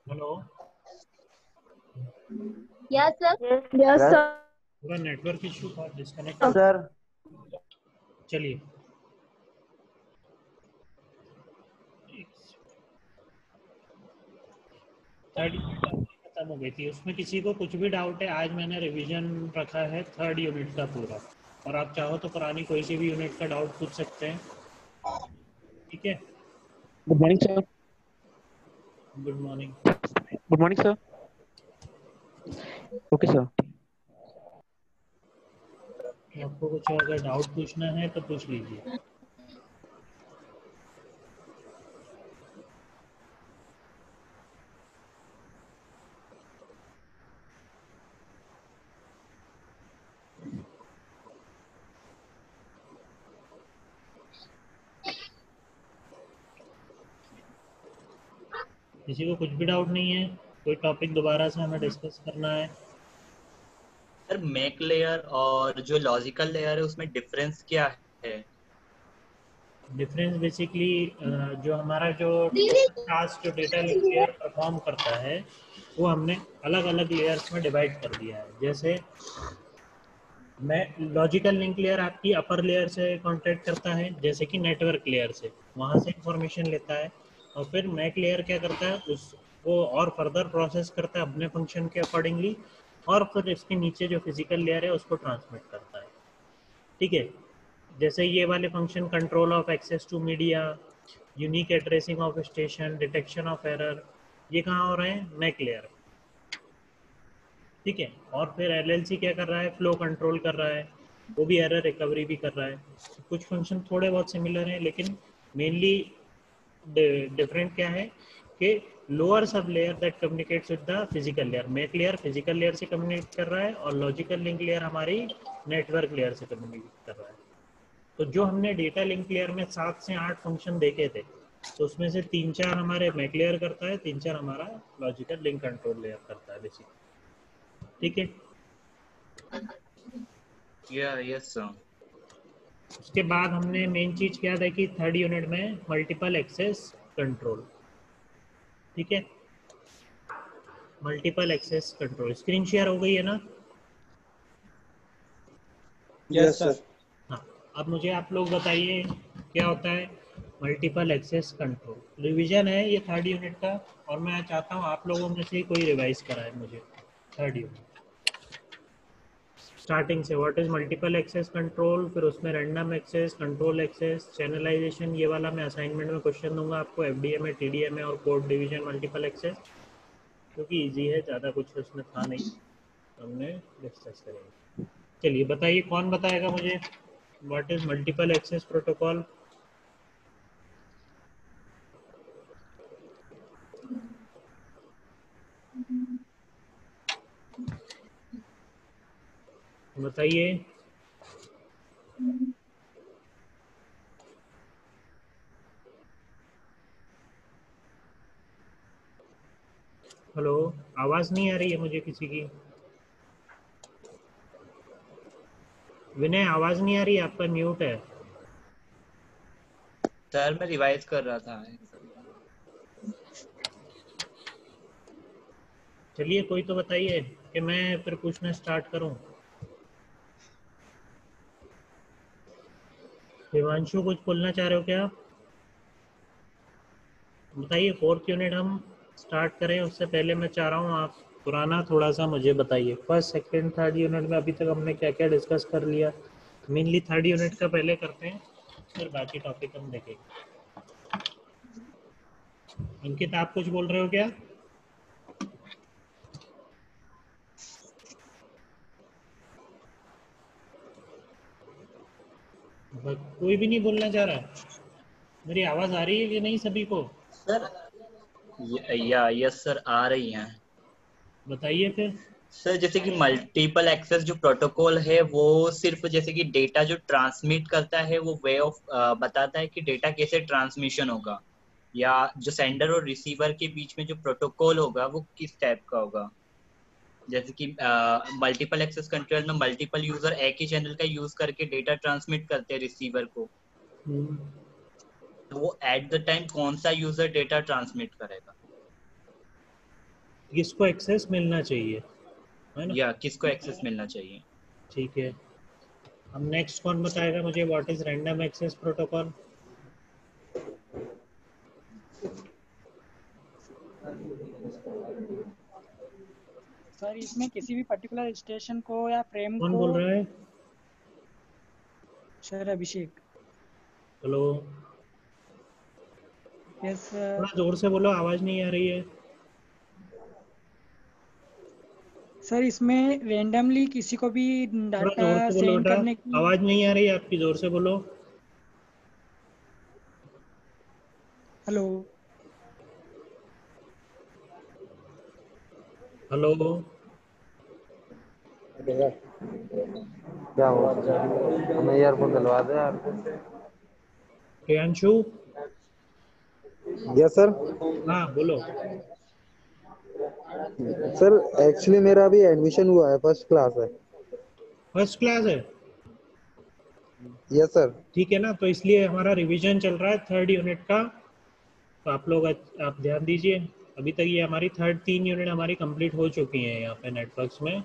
Hello, Yes, sir. Yes, sir. पूरा network issue था, disconnect हो। Sir. चलिए, थर्ड यूनिट खत्म हो गई थी, उसमें किसी को कुछ भी डाउट है? आज मैंने रिवीजन रखा है थर्ड यूनिट का पूरा, और आप चाहो तो पुरानी कोई सी भी यूनिट का डाउट पूछ सकते हैं। ठीक है, Good morning, sir. Good morning. Good morning, sir. Okay, sir. आपको कुछ अगर डाउट पूछना है तो पूछ लीजिए। किसी को कुछ भी डाउट नहीं है? कोई टॉपिक दोबारा से हमें डिस्कस करना है? सर मैक लेयर और जो लॉजिकल लेयर है उसमें डिफरेंस क्या है? डिफरेंस बेसिकली जो हमारा जो टास्क जो डेटा लिंक लेयर परफॉर्म करता है वो हमने अलग अलग लेयर्स में डिवाइड कर दिया है। जैसे मैं लॉजिकल लिंक लेयर आपकी अपर लेयर से कांटेक्ट करता है, जैसे कि नेटवर्क लेयर से, वहाँ से इंफॉर्मेशन लेता है, और फिर मैक लेयर क्या करता है, उसको और फर्दर प्रोसेस करता है अपने फंक्शन के अकॉर्डिंगली, और फिर इसके नीचे जो फिजिकल लेयर है उसको ट्रांसमिट करता है। ठीक है, जैसे ये वाले function control of access to media, unique addressing of station, detection of error, ये कहाँ हो रहे हैं? MAC layer. ठीक है, और फिर एलएलसी क्या कर रहा है? फ्लो कंट्रोल कर रहा है, वो भी एरर रिकवरी भी कर रहा है। कुछ फंक्शन थोड़े बहुत सिमिलर हैं, लेकिन मेनली डिफरेंट क्या है कि lower sub layer that communicates with the physical layer, MAC layer physical layer से कम्युनिकेट कर रहा है, और लॉजिकल लिंक लेयर हमारी नेटवर्क लेयर से कम्युनिकेट कर रहा है। तो जो हमने डेटा लिंक लेयर में 7 से 8 फंक्शन देखे थे, तो उसमें से 3-4 हमारे मैक लेयर करता है, 3-4 हमारा लॉजिकल लिंक कंट्रोल लेयर करता है बेसिकली। ठीक है, यस सर। उसके बाद हमने मेन चीज क्या देखी थर्ड यूनिट में? Multiple access control. ठीक है, multiple access control. Screen share हो गई है ना? Yes, sir. हाँ, अब मुझे आप लोग बताइए क्या होता है मल्टीपल एक्सेस कंट्रोल। रिवीजन है ये थर्ड यूनिट का, और मैं चाहता हूँ आप लोगों में से कोई रिवाइज कराए मुझे थर्ड यूनिट स्टार्टिंग से। What is multiple access control, फिर उसमें random access, control access, channelization, ये वाला मैं असाइनमेंट में क्वेश्चन दूंगा आपको, एफडीए में, टीडीए में, और कोड डिवीजन मल्टीपल एक्सेस, क्योंकि इजी है, ज़्यादा कुछ उसमें था नहीं, हमने डिस्कस करेंगे। चलिए बताइए, कौन बताएगा मुझे what is multiple access protocol? बताइए। हेलो, आवाज़ नहीं आ रही है मुझे किसी की। विनय, आवाज़ नहीं आ रही, आपका म्यूट है। सर मैं रिवाइज कर रहा था। चलिए कोई तो बताइए कि मैं फिर पूछना स्टार्ट करूं। हिमांशु, कुछ बोलना चाह रहे हो क्या आप? बताइए, फोर्थ यूनिट हम स्टार्ट करें उससे पहले मैं चाह रहा हूँ आप पुराना थोड़ा सा मुझे बताइए। फर्स्ट सेकंड थर्ड यूनिट में अभी तक हमने क्या क्या डिस्कस कर लिया? मेनली थर्ड यूनिट का पहले करते हैं, फिर बाकी टॉपिक हम देखेंगे। अंकित, आप कुछ बोल रहे हो क्या? कोई भी नहीं बोलना चाह रहा? मेरी आवाज़ आ रही है कि नहीं सभी को? सर यस सर, आ रही हैं। बताइए फिर। सर जैसे कि मल्टीपल एक्सेस जो प्रोटोकॉल है वो सिर्फ जैसे कि डेटा जो ट्रांसमिट करता है वो वे ऑफ बताता है कि डेटा कैसे ट्रांसमिशन होगा, या जो सेंडर और रिसीवर के बीच में जो प्रोटोकॉल होगा वो किस टाइप का होगा। जैसे कि मल्टीपल एक्सेस कंट्रोल में मल्टीपल यूजर एक ही चैनल का यूज करके डेटा ट्रांसमिट करते हैं रिसीवर को, वो एट द टाइम कौन सा यूजर डेटा ट्रांसमिट करेगा, किसको एक्सेस मिलना चाहिए, है ना? या किसको एक्सेस मिलना चाहिए। ठीक है, अब नेक्स्ट कौन बताएगा मुझे what is random access protocol? Sir इसमें किसी भी पर्टिकुलर स्टेशन को या फ्रेम कौन को। बोल रहा है? Sir Abhishek. Hello, yes sir. थोड़ा जोर से बोलो, आवाज नहीं आ रही है। सर इसमें रेंडमली किसी को भी थोड़ा डाटा जोर से बोलो सेंड बेटा, करने की। आवाज नहीं आ रही है आपकी, जोर से बोलो। हेलो। हेलो, क्या हो, हमें ईयरफोन दिलवा दे यार। प्रियांशु? Yes sir. हाँ बोलो। सर एक्चुअली मेरा अभी एडमिशन हुआ है, फर्स्ट क्लास है। फर्स्ट क्लास है? Yes sir. ठीक है ना, तो इसलिए हमारा रिवीजन चल रहा है थर्ड यूनिट का, तो आप लोग आप ध्यान दीजिए। अभी तक ये हमारी थर्ड 3 यूनिट हमारी कंप्लीट हो चुकी हैं यहाँ पे नेटवर्क्स में।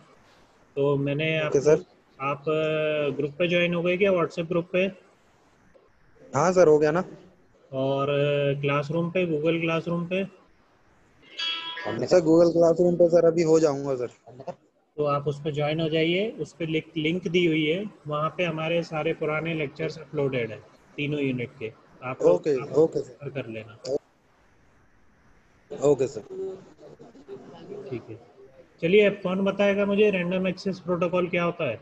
तो मैंने ओके आप सर। लोग, आप ग्रुप पे ज्वाइन हो गए क्या, व्हाट्सएप ग्रुप पे? हाँ सर, हो गया ना। और क्लासरूम पे, गूगल क्लासरूम पे? सर गूगल क्लासरूम पे सर अभी हो जाऊंगा सर। तो आप उस पर ज्वाइन हो जाइए, उस पर लिंक दी हुई है, वहाँ पे हमारे सारे पुराने लेक्चर्स अपलोडेड है, तीनों यूनिट के। आप लोग ओके आप ओके रेफर कर लेना। सर। Okay sir. ठीक है, चलिए अब कौन बताएगा मुझे रैंडम एक्सेस प्रोटोकॉल क्या होता है?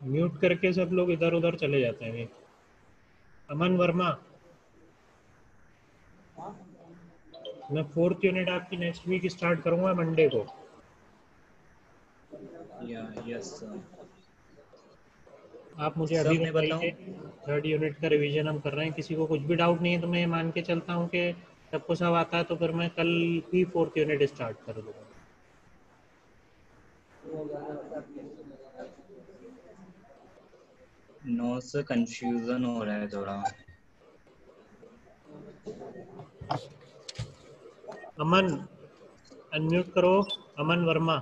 म्यूट करके सब लोग इधर उधर चले जाते हैं। अमन वर्मा, मैं फोर्थ यूनिट आपकी नेक्स्ट वीक स्टार्ट करूंगा मंडे को। या यस सर। आप मुझे अभी सब मैं बताइए, बताऊं। थर्ड यूनिट का रिवीजन हम कर रहे हैं, किसी को कुछ भी डाउट नहीं है तो मैं ये मान के चलता हूँ कि सबको सब आता है, तो फिर मैं कल ही फोर्थ यूनिट स्टार्ट कर दूंगा। नो सर, कंफ्यूजन हो रहा है थोड़ा। अमन, अनम्यूट करो। अमन वर्मा।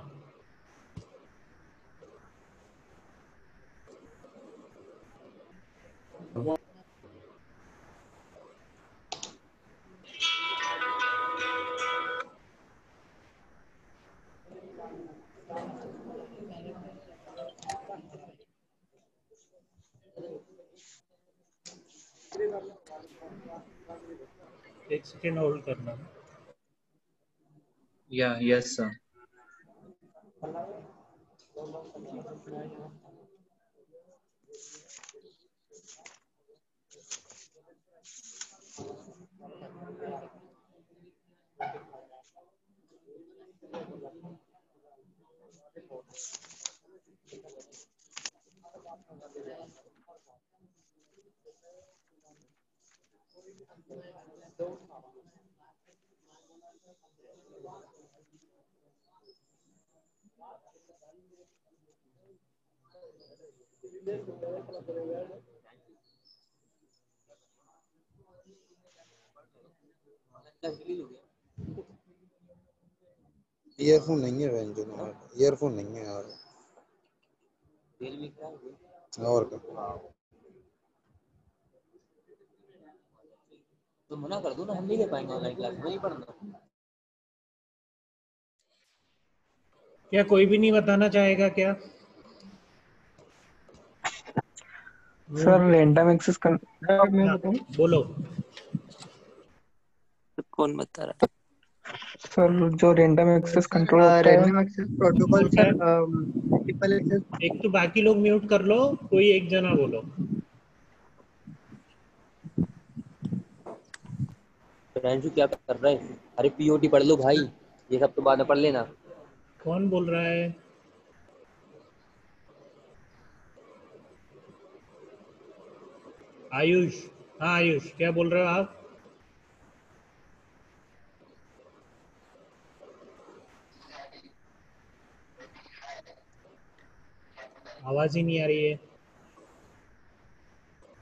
एक सेकेंड होल्ड करना। या यस सर। ईयरफोन नहीं है बहन जो, ईयरफोन नहीं है यार। और क्या। तो मना कर दो ना, हम नहीं ले पाएंगे ऑनलाइन क्लास, वही पढ़ना। क्या कोई भी नहीं बताना चाहेगा क्या? सर रैंडम एक्सेस कर। मैं हाँ, बताऊं बोलो। कौन बता रहा सर, जो रैंडम एक्सेस कंट्रोल होता है। रैंडम एक्सेस प्रोटोकॉल बेटा, सर मल्टीपल एक्सेस। एक तो बाकी लोग म्यूट कर लो, कोई एक जना बोलो। है? रैंजू क्या कर रहा है? अरे पीओटी पढ़ लो भाई, ये सब तो बाद में पढ़ लेना। कौन बोल रहा है? आयुष? हाँ आयुष, क्या बोल रहे हो आप? आवाज ही नहीं आ रही है।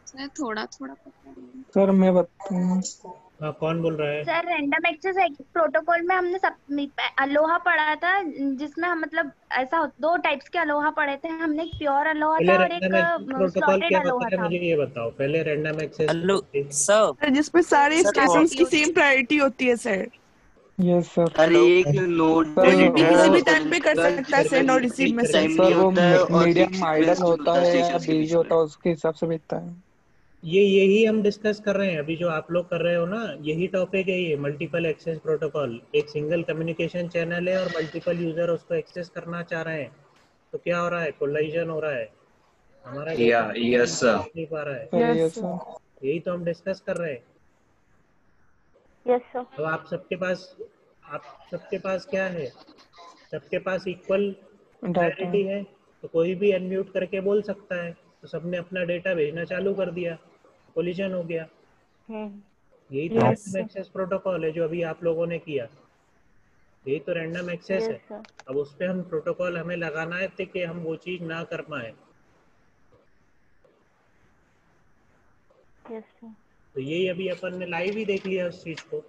सर थोड़ा थोड़ा पता है। सर मैं बताऊं, हाँ, कौन बोल रहा है? सर रैंडम एक्सेस प्रोटोकॉल में हमने सब अलोहा पढ़ा था, जिसमें हम मतलब ऐसा दो टाइप्स के अलोहा पढ़े थे हमने, एक प्योर अलोहा पहले था और रैंडम एक एक्सेस प्रोटोकॉल स्लॉटेड क्या अलोहा होता है था। मुझे ये बताओ। पहले रैंडम एक्सेस हेलो सर, जिसमें सारे सर स्टेशंस की होती सेम प्रायोरिटी होती है सर। Yes sir. हर हेलो एक नोड सर कोई भी किसी भी वो टाइम पे कर सकता है सेंड और रिसीव एक मैसेज। सेकंड, सर वो होता है और मीडियम आइडल होता है या स्टेशंस के बिजी बीच होता में। है उसके हिसाब से भेजता है। यही हम डिस्कस कर रहे हैं अभी, जो आप लोग कर रहे हो ना, यही टॉपिक है ये मल्टीपल एक्सेस प्रोटोकॉल। एक सिंगल कम्युनिकेशन चैनल है और मल्टीपल यूजर उसको एक्सेस करना चाह रहे हैं, तो क्या हो रहा है? कोलाइजन हो रहा है, हमारा या डेटा यस सर। नहीं पा रहा है। Sir yes yes sir. Sir. यही तो हम डिस्कस कर रहे हैं। Yes sir. अब आप सबके पास क्या है? सबके पास इक्वल डाटा। प्रायोरिटी है, तो कोई भी अनम्यूट करके बोल सकता है, तो सबने अपना डेटा भेजना चालू कर दिया, कोलिजन हो गया। यही तो yes random sir. Access protocol है जो अभी आप लोगों ने किया। यही तो रैंडम एक्सेस है। अब उस पर हम प्रोटोकॉल हमें लगाना है कि हम वो चीज ना कर पाए। तो यही अभी अपन ने लाइव ही देख लिया उस चीज को।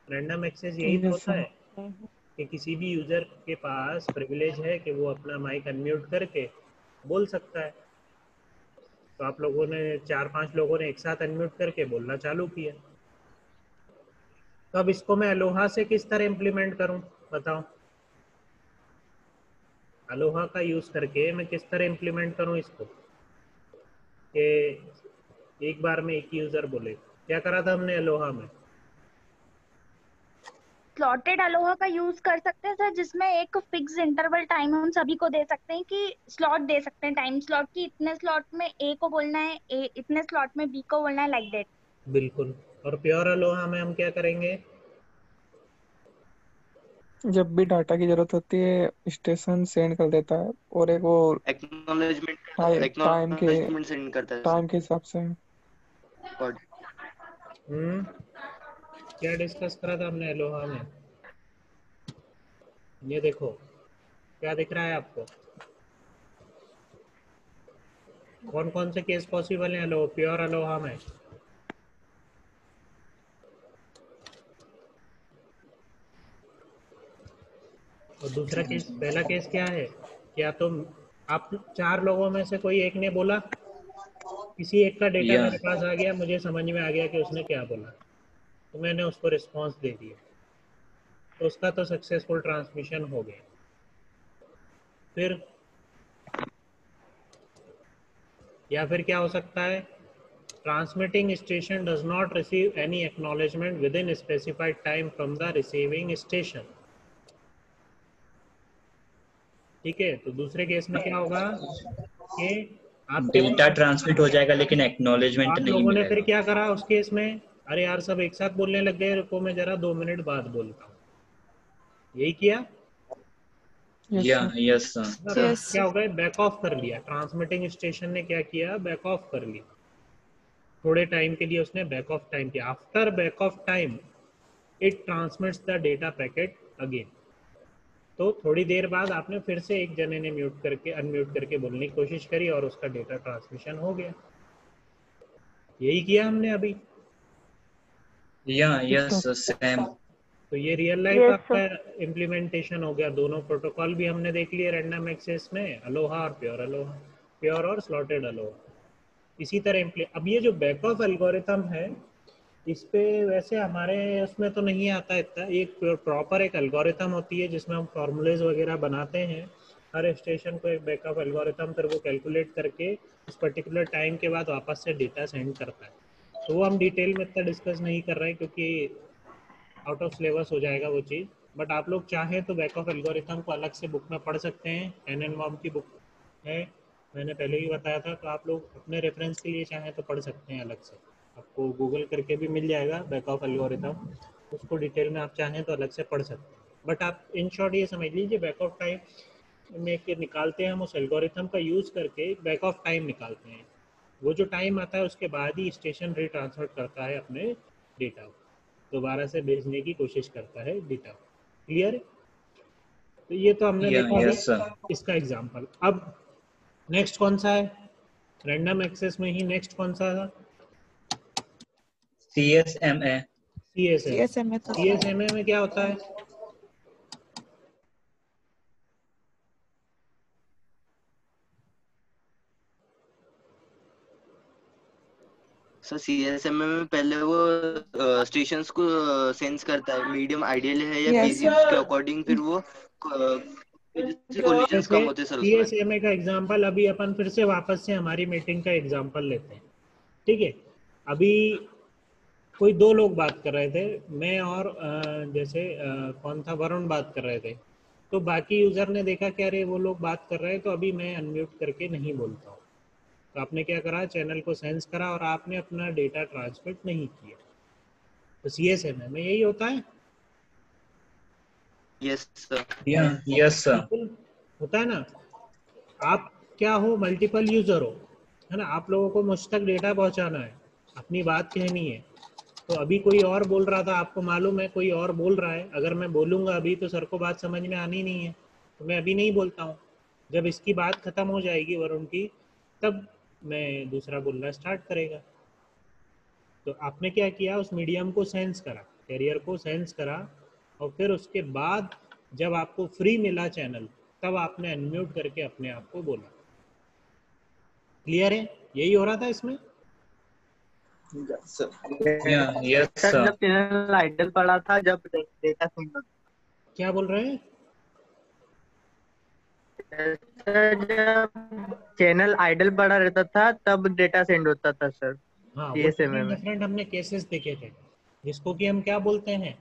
रैंडम एक्सेस यही तो यस होता सर। है कि किसी भी यूजर के पास प्रिविलेज है कि वो अपना माइक अनम्यूट करके बोल सकता है। तो आप लोगों ने 4-5 लोगों ने एक साथ अनम्यूट करके बोलना चालू किया। तो अब इसको मैं अलोहा से किस तरह इम्प्लीमेंट करूं, बताओ। अलोहा का यूज करके मैं किस तरह इम्प्लीमेंट करूं इसको कि एक बार में एक यूजर बोले। क्या करा था हमने अलोहा में? स्लॉटेड अलोहा का यूज कर सकते हैं सर, जिसमें एक फिक्स इंटरवल टाइम हम सभी को दे सकते हैं, कि स्लॉट दे सकते हैं टाइम स्लॉट की, इतने स्लॉट में ए को बोलना है, इतने स्लॉट में बी को बोलना है, लाइक दैट। बिल्कुल। और प्योर अलोहा में हम क्या करेंगे? जब भी डाटा की जरूरत होती है स्टेशन सेंड कर देता है, और एक वो टाइम एक्नॉलेजमेंट सेंड करता है के हिसाब से। सर। क्या डिस्कस करा था हमने अलोहा में? ये देखो, क्या दिख रहा है आपको? कौन कौन से केस पॉसिबल हैं प्योर अलोहा में? और दूसरा केस, पहला केस क्या है? क्या तो आप 4 लोगों में से कोई एक ने बोला, किसी एक का डेटा या मेरे पास आ गया, मुझे समझ में आ गया कि उसने क्या बोला, तो मैंने उसको रिस्पॉन्स दे दिया, तो उसका तो सक्सेसफुल ट्रांसमिशन हो गया। फिर या फिर क्या हो सकता है? Transmitting station does not receive any acknowledgement with in specified time from the receiving station. ठीक है, तो दूसरे केस में क्या होगा कि आपके डेटा ट्रांसमिट हो जाएगा लेकिन एक्नॉलेजमेंट आप नहीं लोगों ने फिर मिलेगा। क्या करा उस केस में? अरे यार सब एक साथ बोलने लग गए, रुको मैं जरा 2 मिनट बाद बोलता हूँ। यही किया। या यस सर। तो यस क्या हो गया? बैक ऑफ कर लिया। ट्रांसमिटिंग स्टेशन ने क्या किया? बैक ऑफ कर लिया। थोड़े टाइम के लिए उसने बैक ऑफ टाइम किया। After back off time it transmits the data packet again. तो थोड़ी देर बाद आपने फिर से एक जने ने म्यूट करके अनम्यूट करके बोलने की कोशिश करी और उसका डेटा ट्रांसमिशन हो गया। यही किया हमने अभी। या यस सेम। तो ये रियल लाइफ आपका इम्प्लीमेंटेशन हो गया। दोनों प्रोटोकॉल भी हमने देख लिए रैंडम एक्सेस में, अलोहा और प्योर अलोहा, प्योर और स्लॉटेड अलोहा। इसी तरह अब ये जो बैक ऑफ एल्गोरिथम है, इस पे वैसे हमारे उसमें तो नहीं आता इतना। एक प्रॉपर एक एल्गोरिथम होती है जिसमें हम फॉर्मूलेज वगैरह बनाते हैं, हर स्टेशन को एक बैक ऑफ एल्गोरिथम, फिर वो कैलकुलेट करके उस पर्टिकुलर टाइम के बाद वापस से डेटा सेंड करता है। तो वो हम डिटेल में इतना डिस्कस नहीं कर रहे हैं क्योंकि आउट ऑफ सिलेबस हो जाएगा वो चीज़। बट आप लोग चाहें तो बैक ऑफ एल्गोरिथम को अलग से बुक में पढ़ सकते हैं। एनएनवॉर्म की बुक है, मैंने पहले ही बताया था। तो आप लोग अपने रेफरेंस के लिए चाहें तो पढ़ सकते हैं अलग से। आपको गूगल करके भी मिल जाएगा बैक ऑफ एल्गोरिथम, उसको डिटेल में आप चाहें तो अलग से पढ़ सकते हैं। बट आप इन शॉर्ट ये समझ लीजिए, बैक ऑफ टाइम में के निकालते हैं हम उस एल्गोरिथम का यूज़ करके, बैक ऑफ टाइम निकालते हैं। वो जो टाइम आता है उसके बाद ही स्टेशन रिट्रांसफर करता है अपने डेटा को, दोबारा से भेजने की कोशिश करता है डेटा। क्लियर? तो ये तो हमने देखा यस सर। इसका एग्जाम्पल। अब नेक्स्ट कौन सा है? रैंडम एक्सेस में ही नेक्स्ट कौन सा था? CSMA। CSMA। CSMA में क्या होता है? सर CSMA में पहले वो स्टेशंस को सेंस करता है, मीडियम आइडियल है या बिजी, उसके अकॉर्डिंग फिर वो कोलिजन्स कम होते हैं सर उसमें। CSMA का एग्जांपल अभी अपन फिर से वापस से हमारी मीटिंग का एग्जांपल लेते हैं, ठीक है। अभी कोई दो लोग बात कर रहे थे, मैं और जैसे कौन था, वरुण बात कर रहे थे। तो बाकी यूजर ने देखा कि अरे वो लोग बात कर रहे हैं, तो अभी मैं अनम्यूट करके नहीं बोलता हूँ। तो आपने क्या करा, चैनल को सेंस करा और आपने अपना डेटा ट्रांसमिट नहीं किया। तो CSMA में यही होता है। Yes sir. Yes sir. बिल्कुल होता है ना। आप क्या हो, मल्टीपल यूजर हो, है ना। आप लोगों को मुझ तक डेटा पहुंचाना है, अपनी बात कहनी है। तो अभी कोई और बोल रहा था, आपको मालूम है कोई और बोल रहा है। अगर मैं बोलूंगा अभी तो सर को बात समझ में आनी नहीं है, तो मैं अभी नहीं बोलता हूँ। जब इसकी बात खत्म हो जाएगी वरुण की, तब मैं दूसरा बोलना स्टार्ट करेगा। तो आपने क्या किया, उस मीडियम को सेंस करा, कैरियर को सेंस करा, और फिर उसके बाद जब आपको फ्री मिला चैनल, तब आपने अनम्यूट करके अपने आप को बोला। क्लियर है? यही हो रहा था इसमें। Yes sir. जब चैनल आइडल पड़ा था, जब डेटा सेंड होता। क्या बोल रहे हैं? जब चैनल आइडल पड़ा रहता था तब डेटा सेंड होता था सर। हाँ, वो CSMA में डिफरेंट हमने केसेस देखे थे, जिसको कि हम क्या बोलते हैं,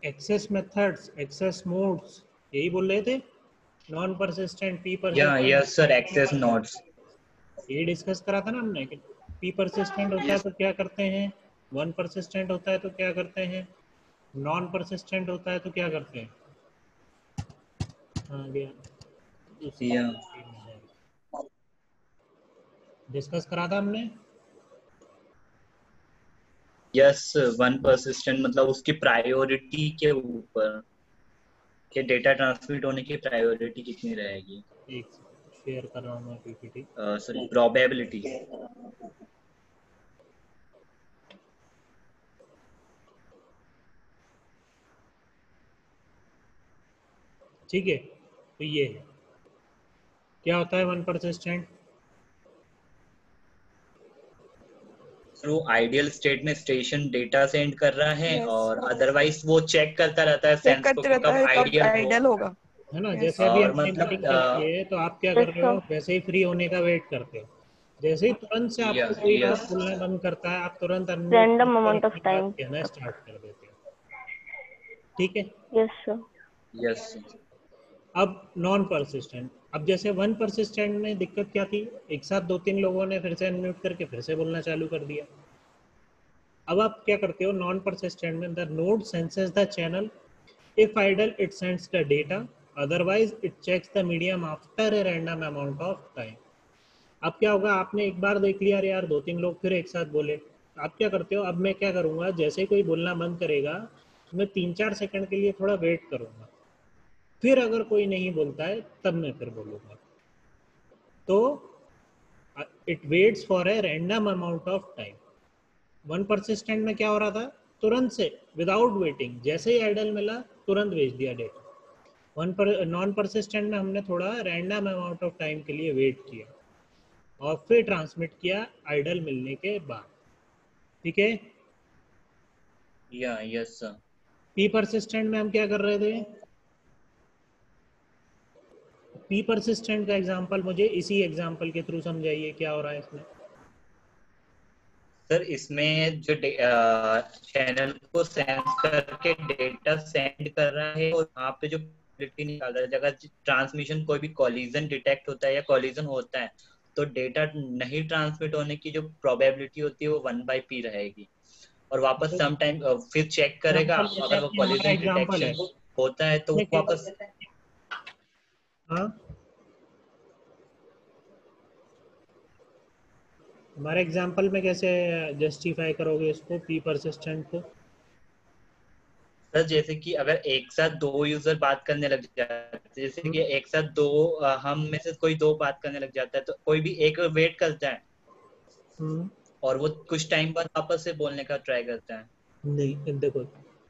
एक्सेस मेथड्स, एक्सेस मोड्स, यही बोल रहे थे। Non persistent, P persistent. Yes sir, access nodes. ये डिस्कस करा था ना हमने कि पी परसिस्टेंट होता है तो क्या करते हैं, वन परसिस्टेंट होता है तो क्या करते हैं, नॉन परसिस्टेंट होता है तो क्या करते हैं। हाँ गया, डिस्कस करा था हमने। यस, वन परसिस्टेंट मतलब उसकी प्रायोरिटी के ऊपर, कि डेटा ट्रांसमिट होने की प्रायोरिटी कितनी रहेगी। एक शेयर कर रहा हूँ मैं पीपीटी। Sorry, probability. ठीक है, तो ये है, क्या होता है वन परसिस्टेंट। तो आइडियल स्टेट में स्टेशन डेटा सेंड कर रहा है, और अदरवाइज वो चेक करता रहता है सेंस को कि कब आइडियल होगा, है ना। जैसे अभी और हमने मीटिंग चलती है तो आप क्या कर रहे हो, वैसे ही फ्री होने का वेट करते हो। जैसे ही तुरंत से आपको कोई और बोलना बंद करता है, आप तुरंत रैंडम अमाउंट ऑफ टाइम कहना स्टार्ट कर देते हो। ठीक है। Yes sir. यस। अब नॉन परसिस्टेंट, अब जैसे वन परसिस्टेंट में दिक्कत क्या थी, एक साथ दो तीन लोगों ने फिर से अनम्यूट करके फिर से बोलना चालू कर दिया। अब आप क्या करते हो, नॉन परसिस्टेंट में the node senses the channel, if idle it sends the data, otherwise it checks the medium after a random amount of time. अब क्या होगा, आपने एक बार देख लिया यार, दो तीन लोग फिर एक साथ बोले, आप क्या करते हो, अब मैं क्या करूंगा, जैसे ही कोई बोलना बंद करेगा तो मैं 3-4 सेकंड के लिए थोड़ा वेट करूंगा, फिर अगर कोई नहीं बोलता है तब मैं फिर बोलूंगा। तो it waits for a random amount of time. One persistent में क्या हो रहा था, तुरंत से विदाउट वेटिंग, जैसे ही आइडल मिला तुरंत भेज दिया डेटा। नॉन परसिस्टेंट में हमने थोड़ा रैंडम अमाउंट ऑफ टाइम के लिए वेट किया और फिर ट्रांसमिट किया आइडल मिलने के बाद। ठीक है। Yes sir. पी परसिस्टेंट में हम क्या कर रहे थे, पी परसिस्टेंट का एग्जांपल मुझे इसी एग्जांपल के थ्रू समझाइए, क्या हो रहा है इसमें। सर इसमें जो चैनल को सेंस करके डेटा सेंड कर रहा है, और वहाँ पे जो प्रोबेबिलिटी निकाल रहा है, जगह ट्रांसमिशन कोई भी कॉलिजन डिटेक्ट होता है या कॉलिजन होता है, तो डेटा नहीं ट्रांसमिट होने की जो प्रोबेबिलिटी होती है वो 1/p रहेगी, और वापस सम टाइम फिर चेक करेगा, अगर वो कॉलिजन डिटेक्शन होता है तो वापस। हाँ, हमारे एग्जांपल में कैसे जस्टिफाई करोगे इसको, पी परसिस्टेंट को। जैसे कि अगर एक साथ दो यूजर बात करने लग जाते हैं, जैसे कि एक साथ दो हम में से कोई दो बात करने लग जाता है, तो कोई भी एक वेट करता है और वो कुछ टाइम बाद वापस से बोलने का ट्राई करता है। नहीं देखो,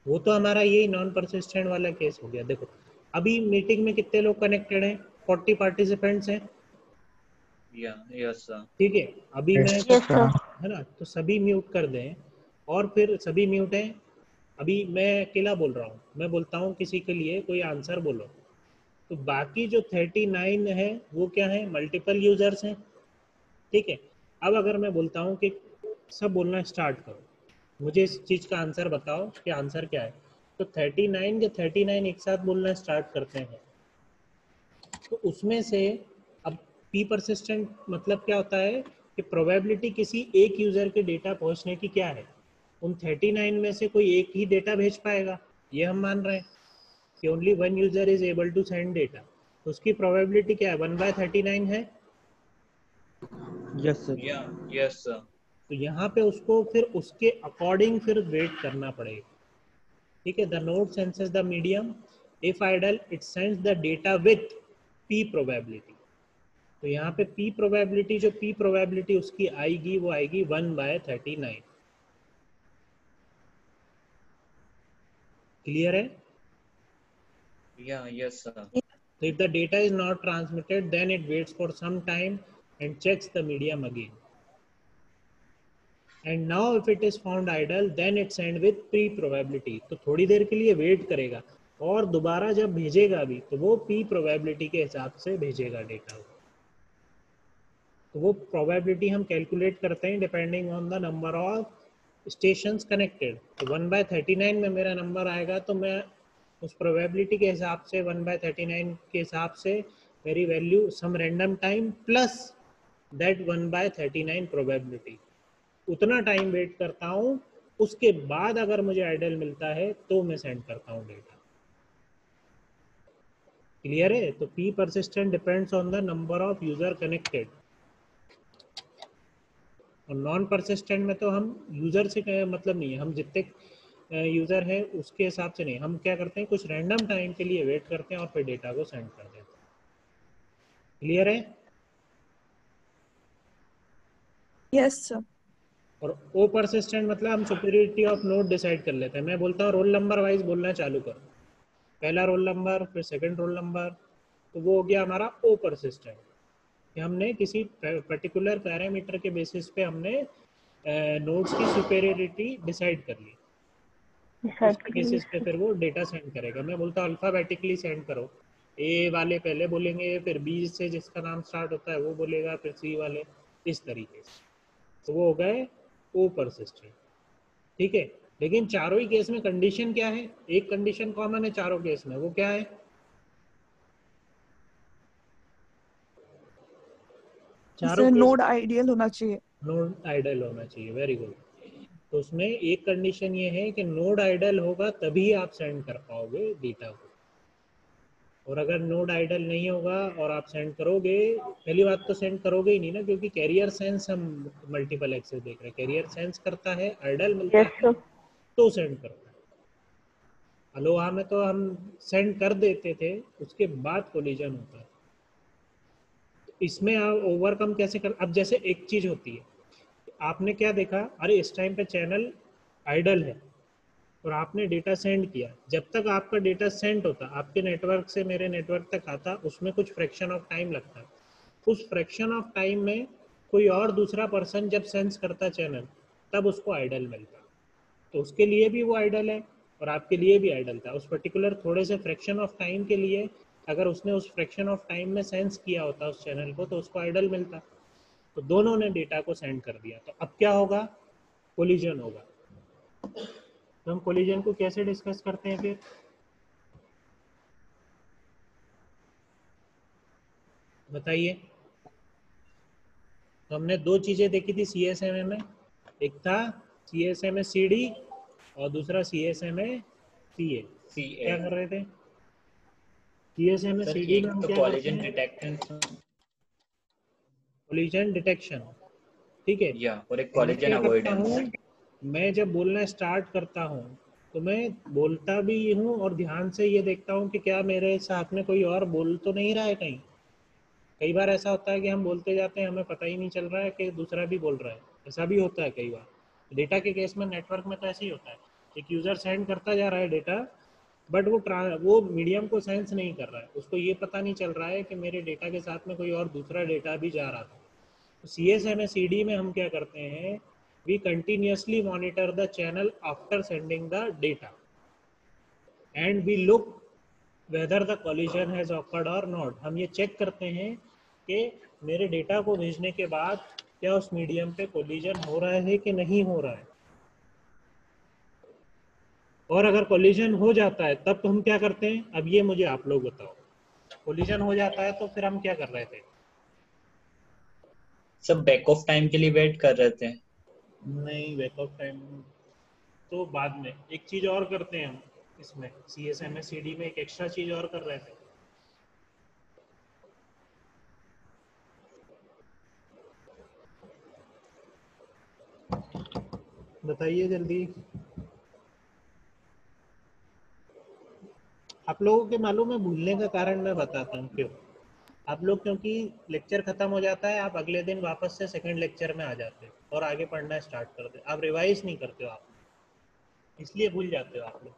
वो तो हमारा यही नॉन परसिस्टेंट वाला केस हो गया। देखो अभी मीटिंग में कितने लोग कनेक्टेड हैं? 40 पार्टिसिपेंट्स हैं। Yes sir. ठीक है, अभी मैं है ना, तो सभी म्यूट कर दें और फिर सभी म्यूट हैं। अभी मैं अकेला बोल रहा हूँ, मैं बोलता हूँ किसी के लिए कोई आंसर बोलो, तो बाकी जो 39 है वो क्या है? मल्टीपल यूजर्स हैं। ठीक है, अब अगर मैं बोलता हूँ कि सब बोलना स्टार्ट करो, मुझे इस चीज़ का आंसर बताओ कि आंसर क्या है, तो 39 के 39 एक साथ बोलना स्टार्ट करते हैं। तो उसमें से अब पी परसिस्टेंट मतलब क्या होता है कि प्रोबेबिलिटी किसी एक यूज़र के डेटा पहुंचने की क्या है? उन 39 में से कोई एक ही डेटा भेज पाएगा, ये हम मान रहे हैं कि only one user is able to send data. तो उसकी प्रोबेबिलिटी क्या है? 1/39 है। Yes sir. Yes sir. तो यहाँ पे उसको फिर उसके अकॉर्डिंग फिर वेट करना पड़ेगा। ठीक है, the node senses the medium, if idle it sends the data with P probability. तो यहाँ पे पी प्रोबेबिलिटी, जो पी प्रोबेबिलिटी उसकी आएगी वो आएगी 1/39। क्लियर है? Yes sir. So if the data is not transmitted, then it waits for some time and checks the medium again. And now if it is found idle, then it send with pre-probability. तो थोड़ी देर के लिए wait करेगा और दोबारा जब भेजेगा भी तो वो p probability के हिसाब से भेजेगा डेटा। तो वो probability हम कैलकुलेट करते हैं depending on the number of stations connected. तो 1/39 में मेरा नंबर आएगा तो मैं उस प्रोबेबिलिटी के हिसाब से 1/39 के हिसाब से मेरी value some random time plus that 1/39 probability, उतना टाइम वेट करता हूँ। उसके बाद अगर मुझे आइडल मिलता है तो मैं सेंड करता हूँ डेटा। क्लियर है? तो P persistent depends on the number of user connected. और नॉन परसिस्टेंट में तो हम यूजर से मतलब नहीं है, हम जितने यूजर है उसके हिसाब से नहीं, हम क्या करते हैं कुछ रैंडम टाइम के लिए वेट करते हैं और फिर डेटा को सेंड कर देते हैं। क्लियर है? Yes sir. और ओ परसिस्टेंट मतलब हम सुपीरियरिटी ऑफ नोड डिसाइड कर लेते हैं। मैं बोलता हूँ रोल नंबर वाइज बोलना चालू करो, पहला रोल नंबर फिर सेकंड रोल नंबर, तो वो हो गया हमारा ओ परसिस्टेंट कि हमने किसी पर्टिकुलर पैरामीटर के बेसिस पे हमने नोड्स की सुपीरियरिटी डिसाइड कर ली, उसके बेसिस पे फिर वो डेटा सेंड करेगा। मैं बोलता हूँ अल्फाबेटिकली सेंड करो, ए वाले पहले बोलेंगे, फिर बी से जिसका नाम स्टार्ट होता है वो बोलेगा, फिर सी वाले, इस तरीके से। तो वो हो गए ओ परसिस्टेंट। ठीक है, लेकिन चारों ही केस में कंडीशन क्या है? एक कंडीशन कॉमन है चारों केस में, वो क्या है? चारों नोड आइडियल होना चाहिए। नोड आइडल होना चाहिए, वेरी गुड। तो उसमें एक कंडीशन ये है कि नोड आइडल होगा तभी आप सेंड कर पाओगे डेटा को, और अगर नोड आइडल नहीं होगा और आप सेंड करोगे, पहली बात तो सेंड करोगे ही नहीं ना, क्योंकि कैरियर सेंस हम मल्टीपल एक्सेस देख रहे हैं, कैरियर सेंस करता है, आइडल मिलता है तो सेंड करता है। अलोहा में तो हम सेंड कर देते थे, उसके बाद कोलिजन होता है। इसमें आप ओवरकम कैसे कर? अब जैसे एक चीज होती है, आपने क्या देखा, अरे इस टाइम पे चैनल आइडल है और आपने डेटा सेंड किया, जब तक आपका डेटा सेंड होता, आपके नेटवर्क से मेरे नेटवर्क तक आता, उसमें कुछ फ्रैक्शन ऑफ टाइम लगता है। उस फ्रैक्शन ऑफ टाइम में कोई और दूसरा पर्सन जब सेंस करता चैनल, तब उसको आइडल मिलता। तो उसके लिए भी वो आइडल है और आपके लिए भी आइडल था। उस पर्टिकुलर थोड़े से फ्रैक्शन ऑफ टाइम के लिए अगर उसने उस फ्रैक्शन ऑफ टाइम में सेंस किया होता उस चैनल को, तो उसको आइडल मिलता। तो दोनों ने डेटा को सेंड कर दिया, तो अब क्या होगा? कोलिजन होगा। तो हम कोलिजन को कैसे डिस्कस करते हैं फिर? बताइए। तो हमने दो चीजें देखी थी CSMA में, एक था CSMA CD और दूसरा CSMA CA। क्या कर रहे थे? CSMA CD में हम क्या करते हैं? Collision detection. ठीक है, और एक कोलिजन अवॉइडेंस। मैं जब बोलना स्टार्ट करता हूँ तो मैं बोलता भी हूँ और ध्यान से ये देखता हूँ कि क्या मेरे साथ में कोई और बोल तो नहीं रहा है कहीं। कई बार ऐसा होता है कि हम बोलते जाते हैं, हमें पता ही नहीं चल रहा है कि दूसरा भी बोल रहा है। ऐसा भी होता है कई बार। डेटा के केस में, नेटवर्क में तो ऐसे ही होता है, एक यूज़र सेंड करता जा रहा है डेटा, बट वो मीडियम को सेंस नहीं कर रहा है, उसको ये पता नहीं चल रहा है कि मेरे डेटा के साथ में कोई और दूसरा डेटा भी जा रहा था। तो CSMA/CD में हम क्या करते हैं, we continuously monitor the channel after sending the data and we look whether the collision has occurred or not. हम ये चेक करते हैं कि मेरे डेटा को भेजने के बाद क्या उस मीडियम पे कोलिजन हो रहा है कि नहीं हो रहा है। और अगर कोलिजन हो जाता है तब तो हम क्या करते हैं, अब ये मुझे आप लोग बताओ। कोलिजन हो जाता है तो फिर हम क्या कर रहे थे? सब बैक ऑफ टाइम के लिए वेट कर रहे थे। नहीं, बैक ऑफ टाइम तो बाद में। एक चीज और करते हैं हम इसमें, CSMA/CD में एक एक्स्ट्रा चीज और कर रहे थे। बताइए जल्दी। आप लोगों के मालूम है भूलने का कारण मैं बताता हूँ क्यों। आप लोग क्योंकि लेक्चर खत्म हो जाता है, आप अगले दिन वापस से सेकंड लेक्चर में आ जाते हो और आगे पढ़ना स्टार्ट करते हो। आप रिवाइज नहीं करते हो, आप इसलिए भूल जाते हो आप लोग।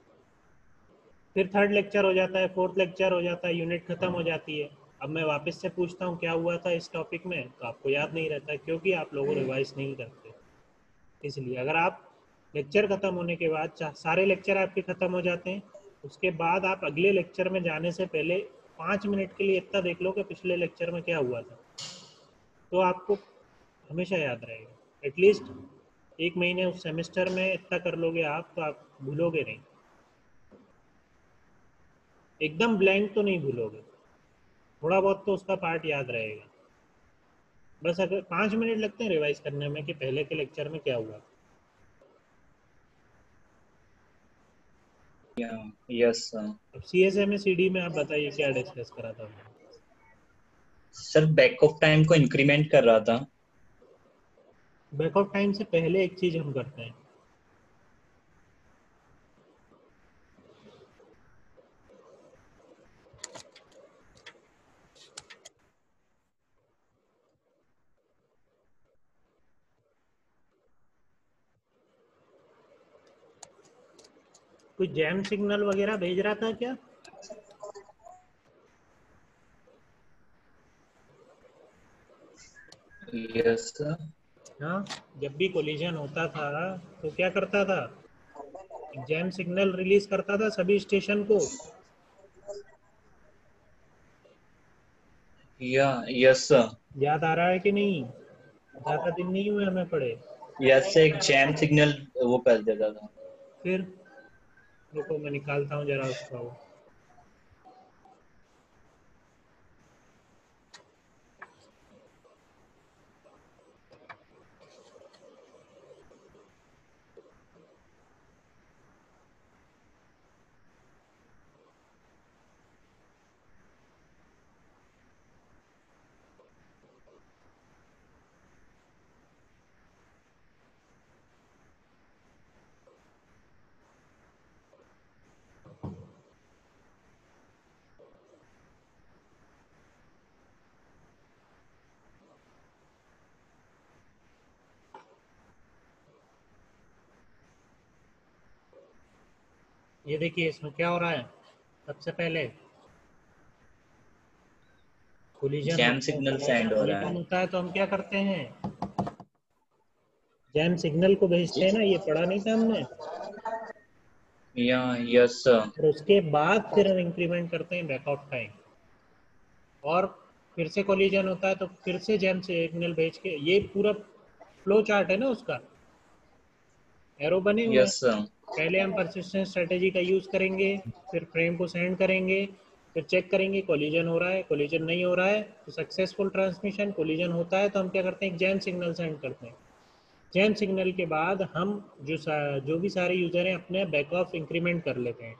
फिर थर्ड लेक्चर हो जाता है, फोर्थ लेक्चर हो जाता है, यूनिट खत्म हो जाती है। अब मैं वापस से पूछता हूँ क्या हुआ था इस टॉपिक में, तो आपको याद नहीं रहता क्योंकि आप लोग रिवाइज नहीं करते। इसलिए अगर आप लेक्चर खत्म होने के बाद, सारे लेक्चर आपके खत्म हो जाते हैं, उसके बाद आप अगले लेक्चर में जाने से पहले 5 मिनट के लिए इतना देख लो कि पिछले लेक्चर में क्या हुआ था, तो आपको हमेशा याद रहेगा। एटलीस्ट 1 महीने उस सेमेस्टर में इतना कर लोगे आप, तो आप भूलोगे नहीं। एकदम ब्लैंक तो नहीं भूलोगे, थोड़ा बहुत तो उसका पार्ट याद रहेगा। बस अगर 5 मिनट लगते हैं रिवाइज करने में कि पहले के लेक्चर में क्या हुआ। Yes sir. अब CSMA/CD में आप बताइए क्या डिस्कस करा था हमने? सर बैक ऑफ टाइम को इंक्रीमेंट कर रहा था। बैक ऑफ टाइम से पहले एक चीज हम करते हैं, कोई जैम सिग्नल वगैरह भेज रहा था क्या? Yes sir. हाँ, जब भी कोलिजन होता था तो क्या करता था, जैम सिग्नल रिलीज करता था सभी स्टेशन को। Yes sir. याद आ रहा है कि नहीं? ज्यादा दिन नहीं हुए हमें पढ़े। यस से एक जैम सिग्नल वो कर देता था। फिर रुको मैं निकालता हूँ जरा उसका वो। ये देखिए इसमें क्या हो रहा है। सबसे पहले कोलिजन जैम सिग्नल सेंड हो रहा है। होता है तो हम क्या करते हैं, जैम सिग्नल को भेजते हैं ना, ये पढ़ा नहीं था हमने? Yes sir. और उसके बाद फिर हम इंक्रीमेंट करते हैं बैक ऑफ टाइम, और फिर से कोलिजन होता है तो फिर से जैम सिग्नल भेज के, ये पूरा फ्लो चार्ट है ना उसका, एरो बने हुए यस हैं। सर। पहले हम परसिस्टेंट स्ट्रेटेजी का यूज करेंगे, फिर फ्रेम को सेंड करेंगे, फिर चेक करेंगे कोलिजन हो रहा है, कोलिजन नहीं हो रहा है तो सक्सेसफुल ट्रांसमिशन। कोलिजन होता है तो हम क्या करते हैं, एक जैम सिग्नल सेंड करते हैं। जैम सिग्नल के बाद हम जो भी सारे यूजर हैं अपने बैक ऑफ इंक्रीमेंट कर लेते हैं,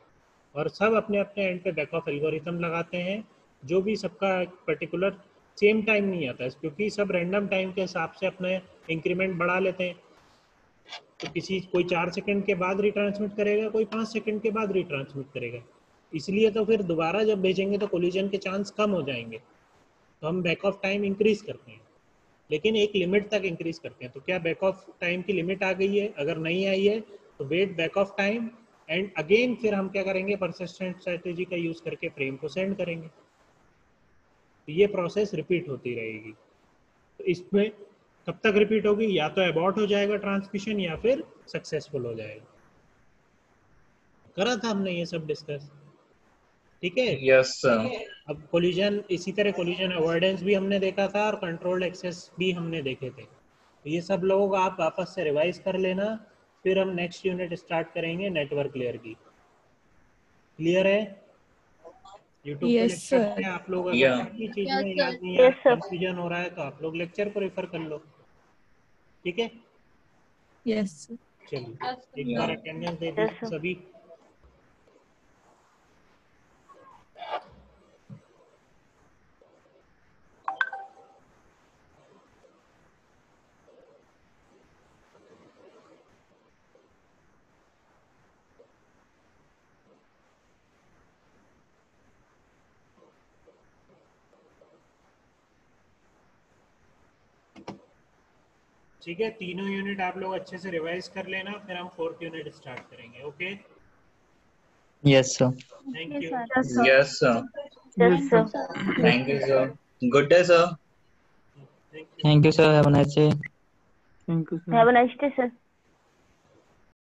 और सब अपने अपने एंड पे बैक ऑफ एल्गोरिथम लगाते हैं। जो भी सबका पर्टिकुलर सेम टाइम नहीं आता है, क्योंकि सब रैंडम टाइम के हिसाब से अपने इंक्रीमेंट बढ़ा लेते हैं। तो कोई 4 सेकंड के बाद रिट्रांसमिट करेगा, कोई 5 सेकंड के बाद रिट्रांसमिट करेगा। इसलिए तो फिर दोबारा जब भेजेंगे तो कोलिजन के चांस कम हो जाएंगे, तो हम बैक ऑफ टाइम इंक्रीज करते हैं, लेकिन एक लिमिट तक इंक्रीज करते हैं। तो क्या बैक ऑफ टाइम की लिमिट आ गई है? अगर नहीं आई है तो wait back off time and again फिर हम क्या करेंगे, परसिस्टेंट स्ट्रेटेजी का यूज करके फ्रेम को सेंड करेंगे। तो ये प्रोसेस रिपीट होती रहेगी। तो इसमें कब तक रिपीट होगी? या तो अबॉर्ट हो जाएगा ट्रांसमिशन या फिर सक्सेसफुल हो जाएगा। करा था हमने ये सब डिस्कस, ठीक है? Yes sir. अब कोलिजन, इसी तरह कोलिजन अवॉइडेंस भी हमने देखा था और कंट्रोल्ड एक्सेस भी हमने देखे थे। तो ये सब लोग आप वापस से रिवाइज कर लेना, फिर हम नेक्स्ट यूनिट स्टार्ट करेंगे नेटवर्क लेयर की। क्लियर है? यूट्यूब पे लेक्चर है, आप लोग अगर किसी चीज में याद नहीं है, कंफ्यूजन हो रहा है, तो आप लोग लेक्चर को रेफर कर लो, ठीक है? यस। चलिए एक बार अटेंडेंस दे दीजिए सभी। ठीक है, तीनों यूनिट आप लोग अच्छे से रिवाइज कर लेना, फिर हम 4th यूनिट स्टार्ट करेंगे। Okay, yes sir. Thank you. Yes sir. Thank you sir. Good day sir. Thank you sir. Have a nice day. Thank you sir. Have a nice day sir.